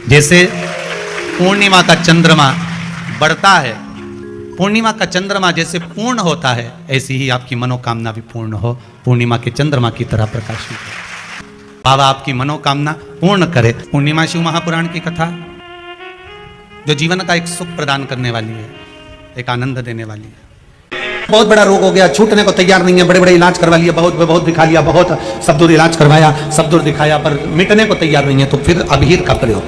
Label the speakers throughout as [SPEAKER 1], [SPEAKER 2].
[SPEAKER 1] जैसे पूर्णिमा का चंद्रमा बढ़ता है, पूर्णिमा का चंद्रमा जैसे पूर्ण होता है, ऐसी ही आपकी मनोकामना भी पूर्ण हो, पूर्णिमा के चंद्रमा की तरह प्रकाशित हो। बाबा आपकी मनोकामना पूर्ण करे। पूर्णिमा शिव महापुराण की कथा जो जीवन का एक सुख प्रदान करने वाली है, एक आनंद देने वाली है। बहुत बड़ा रोग हो गया, छूटने को तैयार नहीं है, बड़े बड़े इलाज करवा लिया, बहुत दिखा लिया, बहुत सब दूर इलाज करवाया, सब दूर दिखाया, पर मिटने को तैयार नहीं है, तो फिर अबीर का प्रयोग,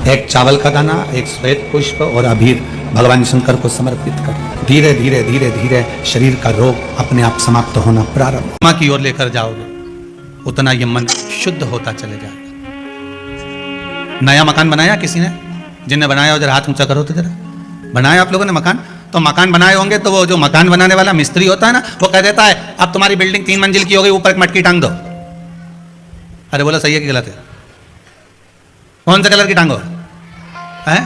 [SPEAKER 1] एक चावल का दाना, एक श्वेत पुष्प और अबीर भगवान शंकर को समर्पित कर धीरे धीरे धीरे धीरे शरीर का रोग अपने आप समाप्त होना प्रारंभ मां की ओर लेकर जाओगे, उतना ये मन शुद्ध होता चले जाएगा। नया मकान बनाया किसी ने, जिनने बनाया हो जरा हाथ ऊंचा करो तो जरा। बनाया आप लोगों ने मकान, तो मकान बनाए होंगे तो वो जो मकान बनाने वाला मिस्त्री होता है ना, वो कह देता है अब तुम्हारी बिल्डिंग 3 मंजिल की हो गई, ऊपर एक मटकी टांग दो। अरे बोला सही है कि गलत है? कौन सा कलर की टांगो है?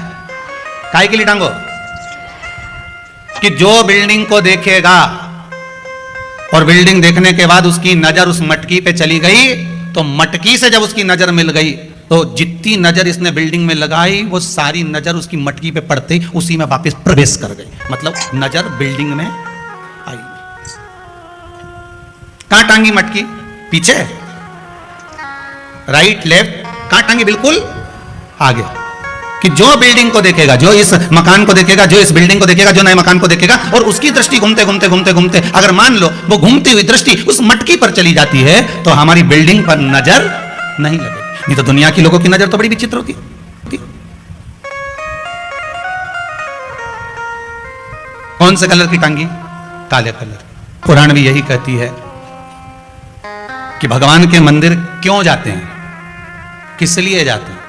[SPEAKER 1] काय के लिए टांगो? कि जो बिल्डिंग को देखेगा और बिल्डिंग देखने के बाद उसकी नजर उस मटकी पे चली गई, तो मटकी से जब उसकी नजर मिल गई तो जितनी नजर इसने बिल्डिंग में लगाई वो सारी नजर उसकी मटकी पे पड़ते ही उसी में वापस प्रवेश कर गई। मतलब नजर बिल्डिंग में आई। कहां टांगी मटकी? पीछे, राइट लेफ्ट, कहां टांगी? बिल्कुल आगे। कि जो बिल्डिंग को देखेगा, जो इस मकान को देखेगा, जो इस बिल्डिंग को देखेगा, जो नए मकान को देखेगा, और उसकी दृष्टि घूमते घूमते घूमते घूमते अगर मान लो वो घूमती हुई दृष्टि उस मटकी पर चली जाती है, तो हमारी बिल्डिंग पर नजर नहीं लगेगी। नहीं तो दुनिया की लोगों की नजर तो बड़ी विचित्र होती है। कौन से कलर की टांगी? काले कलर। पुराण भी यही कहती है कि भगवान के मंदिर क्यों जाते हैं, किस लिए जाते हैं,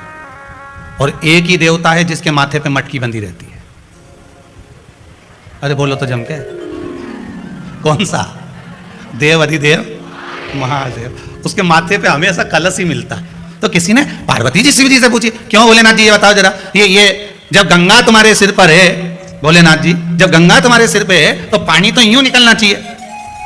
[SPEAKER 1] और एक ही देवता है जिसके माथे पे मटकी बंधी रहती है। अरे बोलो तो जम के, कौन सा? देव अधिदेव महादेव, उसके माथे पे हमेशा कलश ही मिलता है। तो किसी ने पार्वती जी शिव जी से पूछी, क्यों भोलेनाथ जी ये बताओ जरा, ये जब गंगा तुम्हारे सिर पर है, भोलेनाथ जी जब गंगा तुम्हारे सिर पे है तो पानी तो यूं निकलना चाहिए,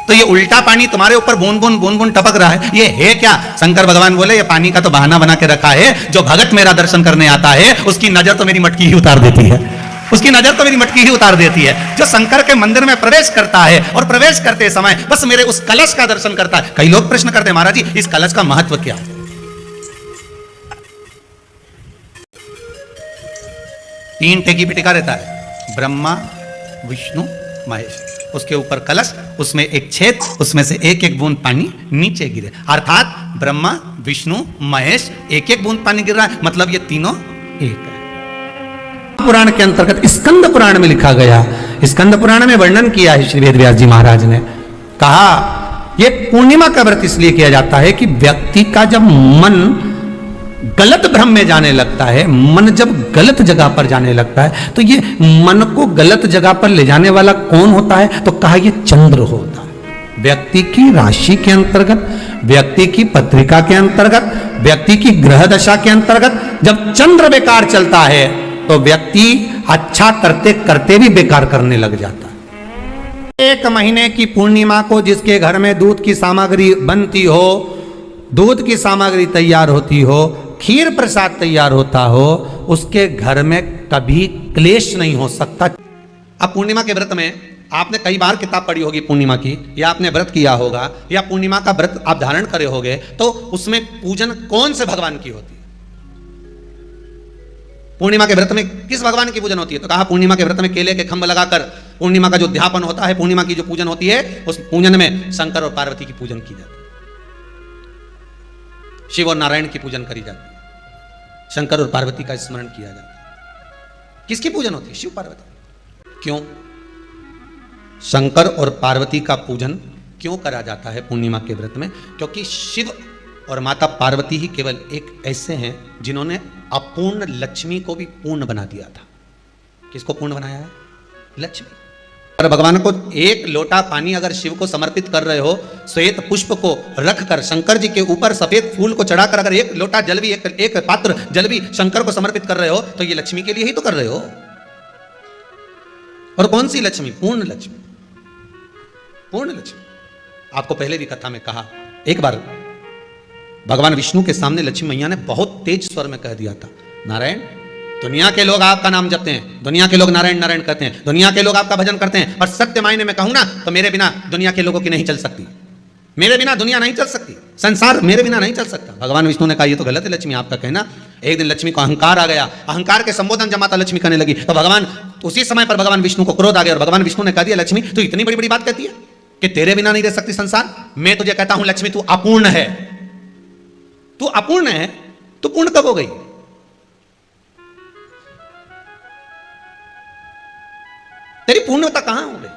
[SPEAKER 1] तो ये उल्टा पानी तुम्हारे ऊपर बूंद बूंद टपक रहा है, ये है क्या? शंकर भगवान बोले ये पानी का तो बहाना बना के रखा है, जो भगत मेरा दर्शन करने आता है उसकी नजर तो मेरी मटकी ही उतार देती है, उसकी नजर तो मेरी मटकी ही उतार देती है। जो शंकर के मंदिर में प्रवेश करता है और प्रवेश करते समय बस मेरे उस कलश का दर्शन करता है। कई लोग प्रश्न करते हैं, महाराज जी इस कलश का महत्व क्या है? 3 टेकी पे टिका रहता है, ब्रह्मा विष्णु महेश, उसके ऊपर कलश, उसमें एक छेद, उसमें से एक एक बूंद पानी नीचे गिरे, अर्थात ब्रह्मा विष्णु महेश एक एक बूंद पानी गिर रहा है, मतलब ये तीनों एक है। पुराण के अंतर्गत स्कंद पुराण में लिखा गया, स्कंद पुराण में वर्णन किया है श्री वेदव्यास जी महाराज ने, कहा ये पूर्णिमा का व्रत इसलिए किया जाता है कि व्यक्ति का जब मन गलत भ्रम में जाने लगता है, मन जब गलत जगह पर जाने लगता है, तो ये मन को गलत जगह पर ले जाने वाला कौन होता है? तो कहा ये चंद्र होता है। व्यक्ति की राशि के अंतर्गत, व्यक्ति की पत्रिका के अंतर्गत, व्यक्ति की ग्रह दशा के अंतर्गत जब चंद्र बेकार चलता है तो व्यक्ति अच्छा करते करते भी बेकार करने लग जाता है। 1 महीने की पूर्णिमा को जिसके घर में दूध की सामग्री बनती हो, दूध की सामग्री तैयार होती हो, खीर प्रसाद तैयार होता हो, उसके घर में कभी क्लेश नहीं हो सकता। अब पूर्णिमा के व्रत में आपने कई बार किताब पढ़ी होगी पूर्णिमा की, या आपने व्रत किया होगा, या पूर्णिमा का व्रत आप धारण करे होगे, तो उसमें पूजन कौन से भगवान की होती है? पूर्णिमा के व्रत में किस भगवान की पूजन होती है? तो कहा पूर्णिमा के व्रत में केले के खंभ लगाकर पूर्णिमा का जो उद्यापन होता है, पूर्णिमा की जो पूजन होती है, उस पूजन में शंकर और पार्वती की पूजन की जाती है, शिव और नारायण की पूजन करी जाती है, शंकर और पार्वती का स्मरण किया जाता है। किसकी पूजन होती है? शिव पार्वती। क्यों शंकर और पार्वती का पूजन क्यों करा जाता है पूर्णिमा के व्रत में? क्योंकि शिव और माता पार्वती ही केवल एक ऐसे हैं जिन्होंने अपूर्ण लक्ष्मी को भी पूर्ण बना दिया था। किसको पूर्ण बनाया है? लक्ष्मी। और भगवान को एक लोटा पानी अगर शिव को समर्पित कर रहे हो, श्वेत पुष्प को रखकर शंकर जी के ऊपर सफेद फूल को चढ़ाकर अगर एक लोटा जल भी, एक पात्र जल भी शंकर को समर्पित कर रहे हो, तो ये लक्ष्मी के लिए ही तो कर रहे हो। और कौन सी लक्ष्मी? पूर्ण लक्ष्मी। पूर्ण लक्ष्मी। आपको पहले भी कथा में कहा, एक बार भगवान विष्णु के सामने लक्ष्मी मैया ने बहुत तेज स्वर में कह दिया था, नारायण, दुनिया के लोग आपका नाम जपते हैं, दुनिया के लोग नारायण नारायण कहते हैं, दुनिया के लोग आपका भजन करते हैं, और सत्य मायने में कहूं ना तो मेरे बिना दुनिया के लोगों की नहीं चल सकती, मेरे बिना दुनिया नहीं चल सकती, संसार मेरे बिना नहीं चल सकता। भगवान विष्णु ने कहा ये तो गलत है लक्ष्मी आपका कहना। एक दिन लक्ष्मी को अहंकार आ गया, अहंकार के संबोधन जब माता लक्ष्मी करने लगी तो भगवान उसी समय पर भगवान विष्णु को क्रोध आ गया और भगवान विष्णु ने कह दिया, लक्ष्मी तू इतनी बड़ी बड़ी बात कहती है कि तेरे बिना नहीं रह सकती संसार। मैं तुझे कहता हूं लक्ष्मी, तू अपूर्ण है, तू अपूर्ण है, तू पूर्ण कब हो गई? तेरी पूर्णता कहां हो गई?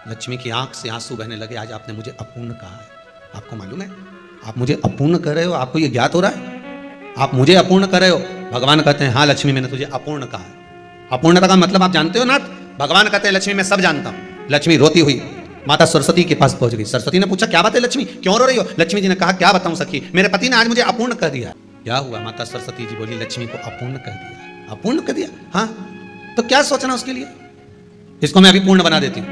[SPEAKER 1] लक्ष्मी की आंख से आंसू बहने लगे। आज आपने मुझे अपूर्ण कहा है, आपको मालूम है आप मुझे अपूर्ण कर रहे हो? आपको ये ज्ञात हो रहा है आप मुझे अपूर्ण कर रहे हो? भगवान कहते हैं हाँ लक्ष्मी, मैंने तुझे अपूर्ण कहा है। अपूर्णता का मतलब आप जानते हो नाथ? भगवान कहते हैं लक्ष्मी मैं सब जानता हूं। लक्ष्मी रोती हुई माता सरस्वती के पास पहुंच गई। सरस्वती ने पूछा क्या बात है लक्ष्मी, क्यों रो रही हो? लक्ष्मी जी ने कहा क्या बताऊं सखी, मेरे पति ने आज मुझे अपूर्ण कर दिया। क्या हुआ? माता सरस्वती जी बोली लक्ष्मी को अपूर्ण कर दिया। अपूर्ण कर दिया? हाँ, तो क्या सोचना उसके लिए, इसको मैं अभी पूर्ण बना देती हूँ।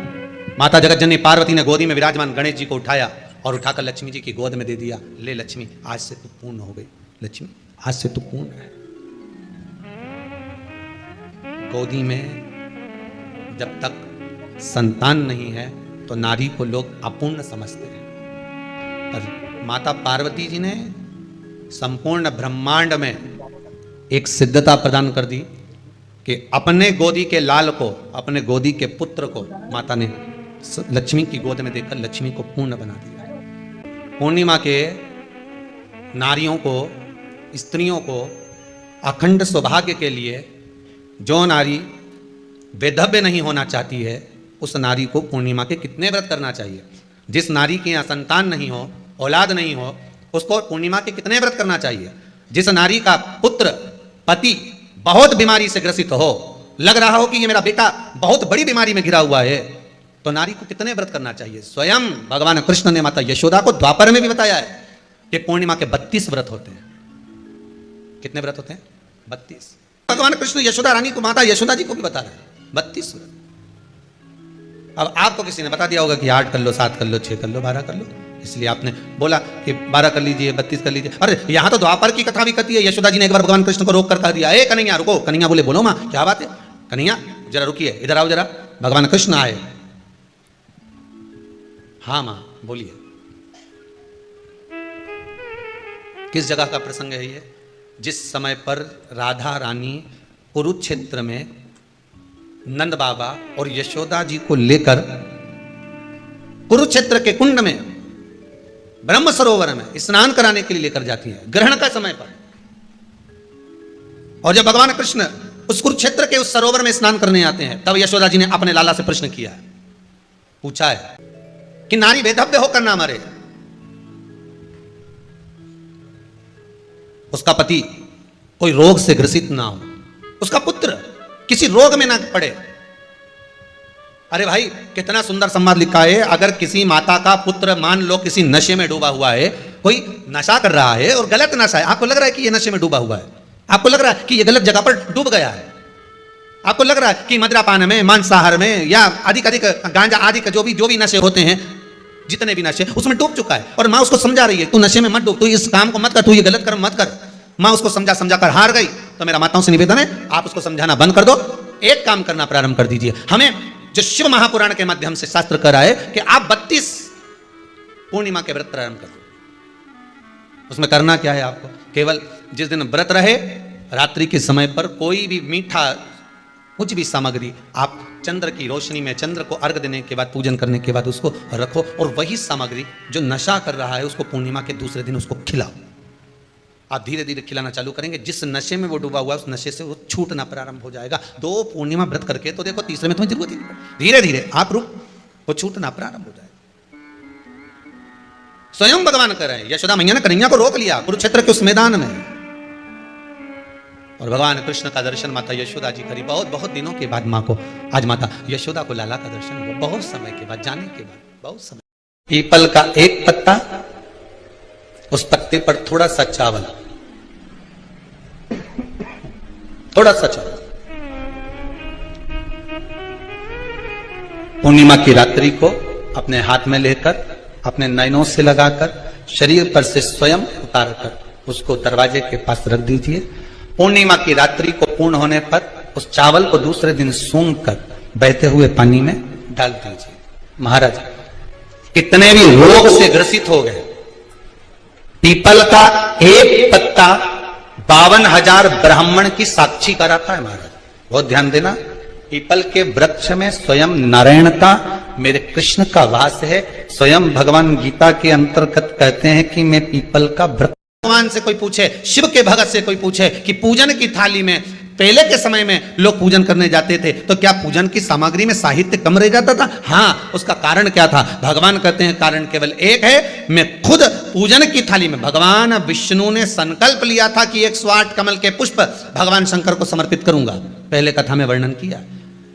[SPEAKER 1] माता जगतजननी पार्वती ने गोदी में विराजमान गणेश जी को उठाया और उठाकर लक्ष्मी जी की गोद में दे दिया। ले लक्ष्मी, आज से तू पूर्ण हो गई। लक्ष्मी आज से तू पूर्ण है। गोदी में जब तक संतान नहीं है तो नारी को लोग अपूर्ण समझते हैं, पर माता पार्वती जी ने संपूर्ण ब्रह्मांड में एक सिद्धता प्रदान कर दी कि अपने गोदी के लाल को, अपने गोदी के पुत्र को माता ने लक्ष्मी की गोद में देकर लक्ष्मी को पूर्ण बना दिया। पूर्णिमा के नारियों को, स्त्रियों को अखंड सौभाग्य के लिए जो नारी वैधव्य नहीं होना चाहती है उस नारी को पूर्णिमा के कितने व्रत करना चाहिए? जिस नारी के यहाँ संतान नहीं हो, औलाद नहीं हो, उसको पूर्णिमा के कितने व्रत करना चाहिए? जिस नारी का पुत्र, पति बहुत बीमारी से ग्रसित हो, लग रहा हो कि ये मेरा बेटा बहुत बड़ी बीमारी में घिरा हुआ है, तो नारी को कितने व्रत करना चाहिए? स्वयं भगवान कृष्ण ने माता यशोदा को द्वापर में भी बताया है कि पूर्णिमा के 32 व्रत होते हैं। कितने व्रत होते हैं? 32। भगवान कृष्ण यशोदा रानी को, माता यशोदा जी को भी बता रहे हैं 32 व्रत। अब आपको किसी ने बता दिया होगा कि 8 कर लो, 7 कर लो, 6 कर लो, 12 कर लो, इसलिए आपने बोला कि 12 कर लीजिए, 32 कर लीजिए। अरे यहां तो द्वापर की कथा भी कहती है। यशोदा जी ने एक बार भगवान कृष्ण को रोक कर कह दिया, ए कन्हैया रुको। कन्हैया बोले बोलो मां क्या बात है? कन्हैया जरा रुकिए, इधर आओ जरा। भगवान कृष्ण आए। हाँ मां बोलिए। किस जगह का प्रसंग है ये? जिस समय पर राधा रानी कुरुक्षेत्र में नंद बाबा और यशोदा जी को लेकर कुरुक्षेत्र के कुंड में, ब्रह्म सरोवर में स्नान कराने के लिए लेकर जाती है, ग्रहण का समय पर। और जब भगवान कृष्ण उस कुरुक्षेत्र के उस सरोवर में स्नान करने आते हैं, तब यशोदा जी ने अपने लाला से प्रश्न किया है, पूछा है कि नारी वेधव्य होकर ना मरे, उसका पति कोई रोग से ग्रसित ना हो, उसका पुत्र किसी रोग में ना पड़े। अरे भाई कितना सुंदर संवाद लिखा है। अगर किसी माता का पुत्र मान लो किसी नशे में डूबा हुआ है, कोई नशा कर रहा है और गलत नशा है, आपको लग रहा है कि ये नशे में डूबा हुआ है, आपको लग रहा है कि ये गलत जगह पर डूब गया है, आपको लग रहा है कि मदिरापान में, मांसाहार में या अधिक गांजा आदि का जो भी नशे होते हैं, जितने भी नशे, उसमें डूब चुका है। और माँ उसको समझा रही है तू नशे में मत डूब, तू इस काम को मत कर, तू ये गलत कर्म मत कर। माँ उसको समझा कर हार गई। तो मेरा माताओं से निवेदन है आप उसको समझाना बंद कर दो, एक काम करना प्रारंभ कर दीजिए। हमें जो शिव महापुराण के माध्यम से शास्त्र कह रहा है कि आप 32 पूर्णिमा के व्रत प्रारंभ कर दो। उसमें करना क्या है आपको? केवल जिस दिन व्रत रहे रात्रि के समय पर कोई भी मीठा कुछ भी सामग्री आप चंद्र की रोशनी में, चंद्र को अर्घ देने के बाद, पूजन करने के बाद उसको रखो, और वही सामग्री जो नशा कर रहा है उसको पूर्णिमा के दूसरे दिन उसको खिलाओ। आप धीरे धीरे खिलाना चालू करेंगे, जिस नशे में वो डूबा हुआ है उस नशे से वो छूटना प्रारंभ हो जाएगा। 2 पूर्णिमा व्रत करके तो देखो, तीसरे में तुम्हें जरूरत ही नहीं, धीरे धीरे आप रुक, वो छूटना प्रारंभ हो जाएगा। स्वयं भगवान कर रहे हैं। यशोदा मैया ने कन्हैया को रोक लिया कुरुक्षेत्र के उस मैदान में, और भगवान कृष्ण का दर्शन माता यशोदा जी करी। बहुत दिनों के बाद माँ को, आज माता यशोदा को लाला का दर्शन हुआ, बहुत समय के बाद, जाने के बाद, बहुत समय। पीपल का एक पत्ता, उस पत्ते पर थोड़ा सा चावल, थोड़ा सा चावल। पूर्णिमा की रात्रि को अपने हाथ में लेकर अपने नयनों से लगाकर शरीर पर से स्वयं उतारकर उसको दरवाजे के पास रख दीजिए। पूर्णिमा की रात्रि को पूर्ण होने पर उस चावल को दूसरे दिन सूंघ कर बहते हुए पानी में डाल दीजिए। महाराज कितने भी रोग से ग्रसित हो गए, पीपल का एक पत्ता 52,000 ब्राह्मण की साक्षी कराता है। महाराज बहुत ध्यान देना, पीपल के वृक्ष में स्वयं नारायण का, मेरे कृष्ण का वास है। स्वयं भगवान गीता के अंतर्गत कहते हैं कि मैं पीपल का वृक्ष। भगवान से कोई पूछे, शिव के भगत से कोई पूछे कि पूजन की थाली में, पहले के समय में लोग पूजन करने जाते थे तो क्या पूजन की सामग्री में साहित्य कम रह जाता था? हाँ, उसका कारण क्या था? भगवान कहते हैं कारण केवल एक है, मैं खुद पूजन की थाली में, भगवान विष्णु ने संकल्प लिया था कि 108 कमल के पुष्प भगवान शंकर को समर्पित करूंगा। पहले कथा में वर्णन किया,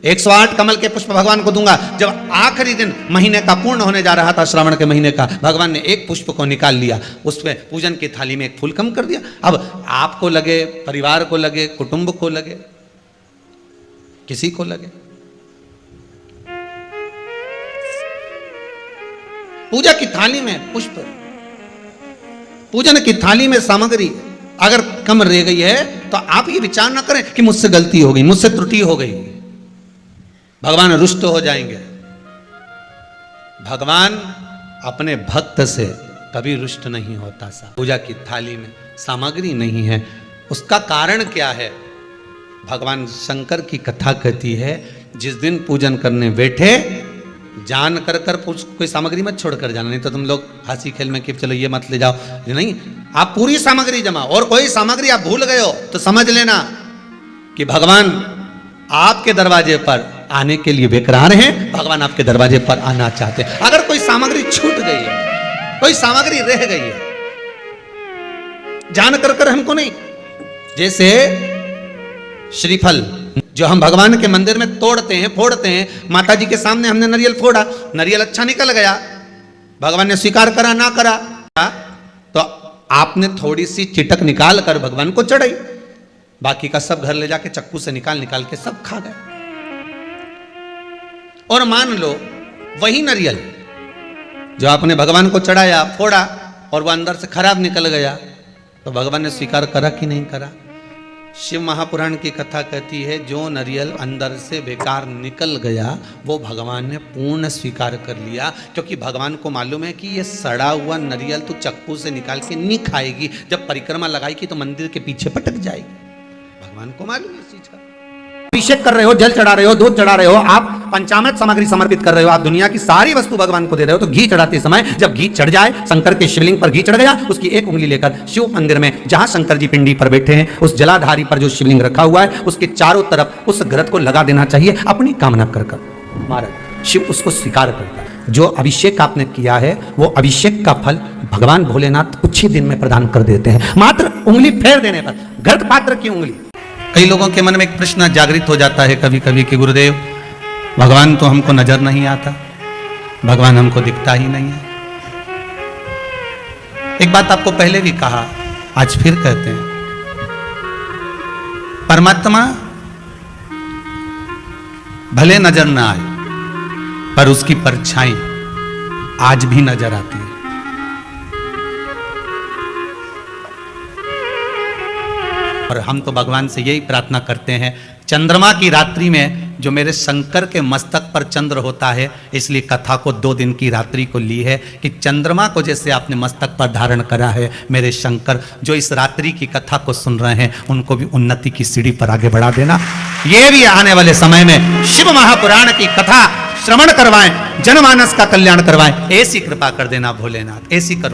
[SPEAKER 1] 108 कमल के पुष्प भगवान को दूंगा। जब आखिरी दिन महीने का पूर्ण होने जा रहा था, श्रावण के महीने का, भगवान ने एक पुष्प को निकाल लिया, उसमें पूजन की थाली में एक फूल कम कर दिया। अब आपको लगे, परिवार को लगे, कुटुंब को लगे, किसी को लगे, पूजा की थाली में पुष्प, पूजन की थाली में सामग्री अगर कम रह गई है तो आप ये विचार ना करें कि मुझसे गलती हो गई, मुझसे त्रुटि हो गई, भगवान रुष्ट हो जाएंगे। भगवान अपने भक्त से कभी रुष्ट नहीं होता। सा पूजा की थाली में सामग्री नहीं है, उसका कारण क्या है? भगवान शंकर की कथा कहती है, जिस दिन पूजन करने बैठे जान कर कोई सामग्री मत छोड़ कर जाना, नहीं तो तुम लोग हंसी खेल में कि चलो ये मत ले जाओ, नहीं, आप पूरी सामग्री जमा, और कोई सामग्री आप भूल गए हो तो समझ लेना कि भगवान आपके दरवाजे पर आने के लिए बेकरार हैं, भगवान आपके दरवाजे पर आना चाहते हैं। अगर कोई सामग्री छूट गई है, कोई सामग्री रह गई है, जान कर हमको नहीं, जैसे श्रीफल जो हम भगवान के मंदिर में तोड़ते हैं, फोड़ते हैं, माता जी के सामने हमने नारियल फोड़ा, नारियल अच्छा निकल गया, भगवान ने स्वीकार करा ना करा, तो आपने थोड़ी सी चिटक निकाल कर भगवान को चढ़ाई, बाकी का सब घर ले जाके चक्कू से निकाल के सब खा गए। और मान लो वही नारियल जो आपने भगवान को चढ़ाया, फोड़ा, और वह अंदर से खराब निकल गया, तो भगवान ने स्वीकार करा कि नहीं करा? शिव महापुराण की कथा कहती है, जो नारियल अंदर से बेकार निकल गया वो भगवान ने पूर्ण स्वीकार कर लिया, क्योंकि भगवान को मालूम है कि ये सड़ा हुआ नारियल तू चक्कू से निकाल के नहीं खाएगी, जब परिक्रमा लगाएगी तो मंदिर के पीछे पटक जाएगी। भगवान को मालूम है इस चीज का। अभिषेक कर रहे हो, जल चढ़ा रहे हो, दूध चढ़ा रहे हो, आप पंचामृत सामग्री समर्पित कर रहे हो, आप दुनिया की सारी वस्तु भगवान को दे रहे हो, तो घी चढ़ाते समय जब घी चढ़ जाए, शंकर के शिवलिंग पर घी चढ़ गया, उसकी एक उंगली लेकर शिव मंदिर में जहां शंकर जी पिंडी पर बैठे हैं, उस जलाधारी पर जो शिवलिंग रखा हुआ है, उसके चारों तरफ उस घृत को लगा देना चाहिए, अपनी कामना कर। महाराज शिव उसको स्वीकार करता है। जो अभिषेक आपने किया है वो अभिषेक का फल भगवान भोलेनाथ कुछ ही दिन में प्रदान कर देते हैं, मात्र उंगली फेर देने पर, घृत पात्र की उंगली। कई लोगों के मन में एक प्रश्न जागृत हो जाता है कभी कभी कि गुरुदेव, भगवान तो हमको नजर नहीं आता, भगवान हमको दिखता ही नहीं है। एक बात आपको पहले भी कहा, आज फिर कहते हैं, परमात्मा भले नजर ना आए पर उसकी परछाई आज भी नजर आती है। और हम तो भगवान से यही प्रार्थना करते हैं, चंद्रमा की रात्रि में जो मेरे शंकर के मस्तक पर चंद्र होता है, इसलिए कथा को 2 दिन की रात्रि को ली है कि चंद्रमा को जैसे आपने मस्तक पर धारण करा है, मेरे शंकर जो इस रात्रि की कथा को सुन रहे हैं उनको भी उन्नति की सीढ़ी पर आगे बढ़ा देना। ये भी आने वाले समय में शिव महापुराण की कथा श्रवण करवाएं, जनमानस का कल्याण करवाएं, ऐसी कृपा कर देना भोलेनाथ, ऐसी करुणा।